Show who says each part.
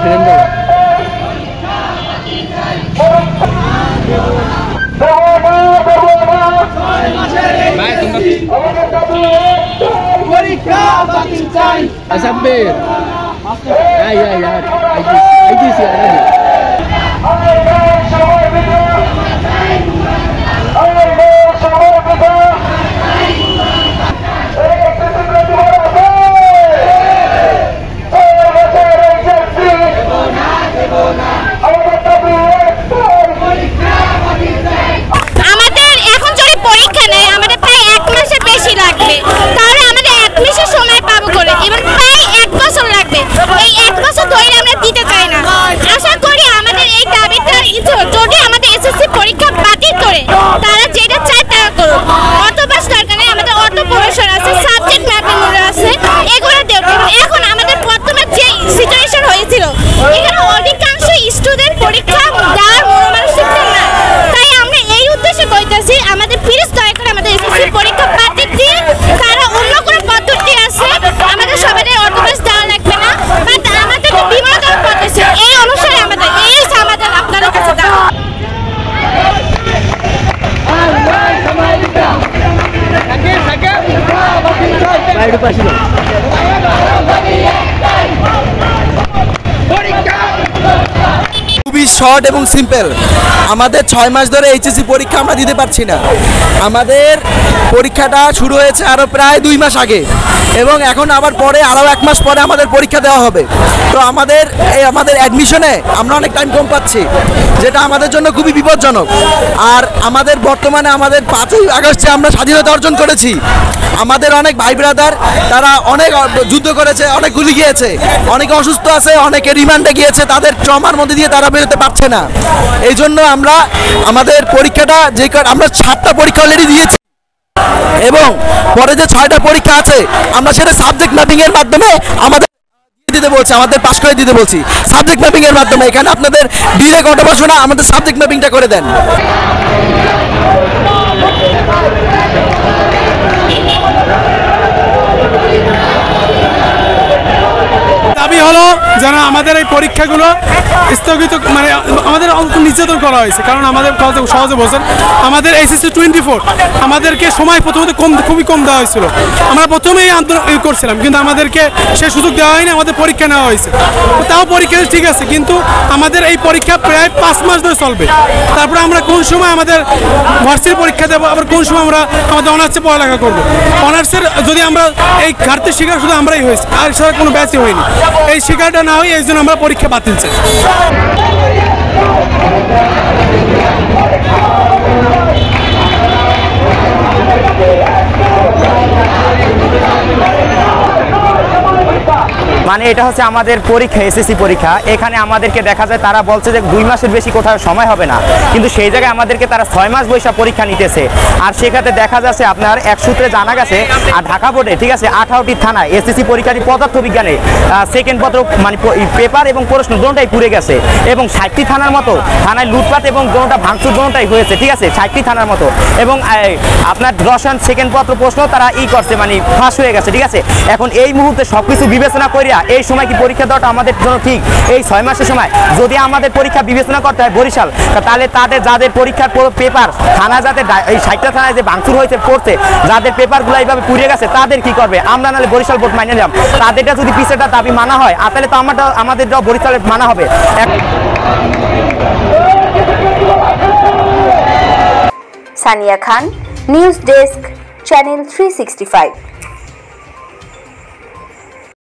Speaker 1: Saber. Ay,
Speaker 2: খুবই short এবং simple. আমাদের 6 মাস ধরে এইচএসসি পরীক্ষা আমরা দিতে পারছি না। আমাদের পরীক্ষাটা শুরু হয়েছে আরও প্রায় 2 মাস আগে এবং এখন আবার পরে আরও 1 মাস পরে আমাদের পরীক্ষা দেওয়া হবে। তো আমাদের অ্যাডমিশনে আমরা অনেক টাইম কম পাচ্ছি, যেটা আমাদের জন্য খুবই বিপজ্জনক। আর আমাদের বর্তমানে আমাদের 5ই আগস্টে আমরা স্বাধীনতা অর্জন করেছি। আমাদের অনেক ভাই ব্রাদার তারা অনেক যুদ্ধ করেছে, অনেক গুলি গিয়েছে, অনেকে অসুস্থ আছে, অনেকে রিমান্ডে গিয়েছে, তাদের ট্রমার মধ্যে দিয়ে তারা বেরোতে পারছে না। এই জন্য আমরা আমাদের পরীক্ষাটা আমরা 7টা পরীক্ষা অলরেডি দিয়েছি এবং পরে যে 6টা পরীক্ষা আছে আমরা সেটা সাবজেক্ট ম্যাপিং এর মাধ্যমে আমাদের দিতে বলছি, আমাদের পাস করে দিতে বলছি সাবজেক্ট ম্যাপিং এর মাধ্যমে। এখানে আপনাদের ডিরেক্ট অটো পাস না, আমাদের সাবজেক্ট ম্যাপিংটা করে দেন।
Speaker 3: দাবি হলো যেন আমাদের এই পরীক্ষাগুলো স্থগিত, মানে আমাদের নির্যাতন করা হয়েছে। কারণ আমাদের সহজে বলছেন আমাদের এইচএসসি 24 আমাদেরকে সময় প্রথমত খুবই কম দেওয়া হয়েছিল। আমরা প্রথমেই আন্দোলন করছিলাম কিন্তু আমাদেরকে সে সুযোগ দেওয়া হয়নি, আমাদের পরীক্ষা নেওয়া হয়েছে। তাও পরীক্ষা ঠিক আছে কিন্তু আমাদের এই পরীক্ষা প্রায় 5 মাস ধরে চলবে। তারপরে আমরা কোন সময় আমাদের ভার্সিটির পরীক্ষা দেবো, আবার কোন সময় আমরা আমাদের অনার্সে পড়ালেখা করবো। অনার্সের যদি আমরা এই ঘাটতির শিকার শুধু আমরাই হয়েছি, আর সেটা কোনো ব্যাচই হয়নি। এই শিকারটা না হয় এই জন্য আমরা পরীক্ষা বাতিল চাই।
Speaker 4: মানে এটা হচ্ছে আমাদের পরীক্ষা, এসএসসি পরীক্ষা। এখানে আমাদেরকে দেখা যায় তারা বলছে যে 2 মাসের বেশি কোথাও সময় হবে না, কিন্তু সেই জায়গায় আমাদেরকে তারা 6 মাস বৈশা পরীক্ষা নিতেছে। আর সেক্ষেত্রে দেখা যাচ্ছে আপনার এক সূত্রে জানা গেছে আর ঢাকা বোর্ডে ঠিক আছে 18টি থানায় এসএসসি পরীক্ষাটি পদার্থবিজ্ঞানে সেকেন্ড পত্র মানে পেপার এবং প্রশ্ন দুটোটাই পুড়ে গেছে এবং 60টি থানার মতো থানায় লুটপাট এবং দুটোটা ভাঙচুর দুটোটাই হয়েছে ঠিক আছে 60টি থানার মতো। এবং আপনার রসায়ন সেকেন্ড পত্র প্রশ্ন তারা করছে মানে ফাঁস হয়ে গেছে ঠিক আছে। এখন এই মুহূর্তে সবকিছু বিবেচনা করিয়া এই সময় কি পরীক্ষা দেওয়াটা আমাদের জন্য ঠিক? এই 6 মাসের সময় যদি আমাদের পরীক্ষা বিবেচনা করতে হয় বরিশাল, তাহলে তাদের যাদের পরীক্ষার পেপার থানা যাতে এই 60টা থানায় যে ভাঙচুর হয়েছে পড়ছে, যাদের পেপারগুলো এইভাবে পুড়িয়ে গেছে তাদের কি করবে? আমরা নাহলে বরিশাল বোর্ড মাইনে নিলাম, তাদেরটা যদি পিছেটা দাবি মানা হয় তাহলে তো আমাদেরটাও বরিশালে মানা হবে।
Speaker 5: সানিয়া খান, নিউজ ডেস্ক, চ্যানেল 365।